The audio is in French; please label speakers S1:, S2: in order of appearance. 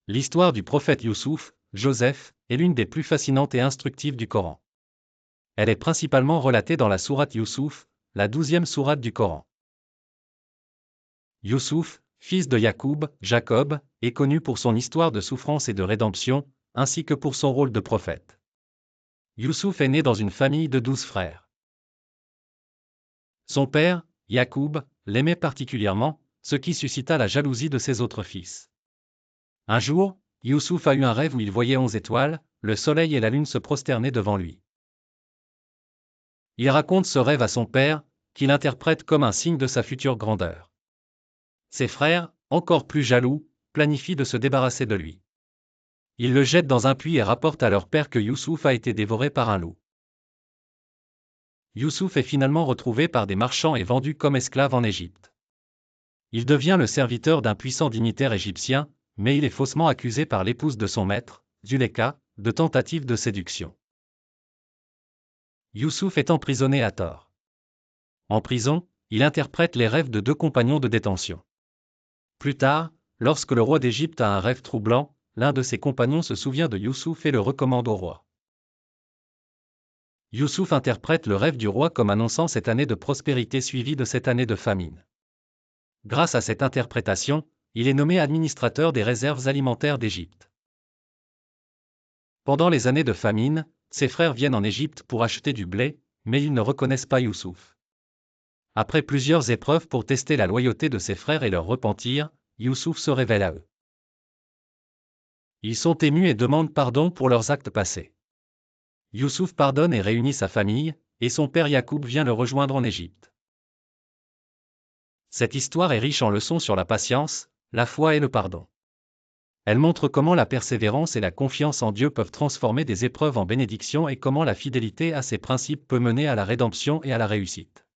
S1: L'histoire du prophète Youssouf, Joseph, est l'une des plus fascinantes et instructives du Coran. Elle est principalement relatée dans la sourate Youssouf, la 12e sourate du Coran. Youssouf, fils de Yacoub, Jacob, est connu pour son histoire de souffrance et de rédemption, ainsi que pour son rôle de prophète. Youssouf est né dans une famille de 12 frères. Son père, Yacoub, l'aimait particulièrement, ce qui suscita la jalousie de ses autres fils. Un jour, Youssouf a eu un rêve où il voyait 11 étoiles, le soleil et la lune se prosterner devant lui. Il raconte ce rêve à son père, qui l'interprète comme un signe de sa future grandeur. Ses frères, encore plus jaloux, planifient de se débarrasser de lui. Ils le jettent dans un puits et rapportent à leur père que Youssouf a été dévoré par un loup. Youssouf est finalement retrouvé par des marchands et vendu comme esclave en Égypte. Il devient le serviteur d'un puissant dignitaire égyptien, mais il est faussement accusé par l'épouse de son maître, Zulekha, de tentative de séduction. Youssouf est emprisonné à tort. En prison, il interprète les rêves de 2 compagnons de détention. Plus tard, lorsque le roi d'Égypte a un rêve troublant, l'un de ses compagnons se souvient de Youssouf et le recommande au roi. Youssouf interprète le rêve du roi comme annonçant cette année de prospérité suivie de cette année de famine. Grâce à cette interprétation, il est nommé administrateur des réserves alimentaires d'Égypte. Pendant les années de famine, ses frères viennent en Égypte pour acheter du blé, mais ils ne reconnaissent pas Youssouf. Après plusieurs épreuves pour tester la loyauté de ses frères et leur repentir, Youssouf se révèle à eux. Ils sont émus et demandent pardon pour leurs actes passés. Youssouf pardonne et réunit sa famille, et son père Yacoub vient le rejoindre en Égypte. Cette histoire est riche en leçons sur la patience, la foi et le pardon. Elle montre comment la persévérance et la confiance en Dieu peuvent transformer des épreuves en bénédictions et comment la fidélité à ses principes peut mener à la rédemption et à la réussite.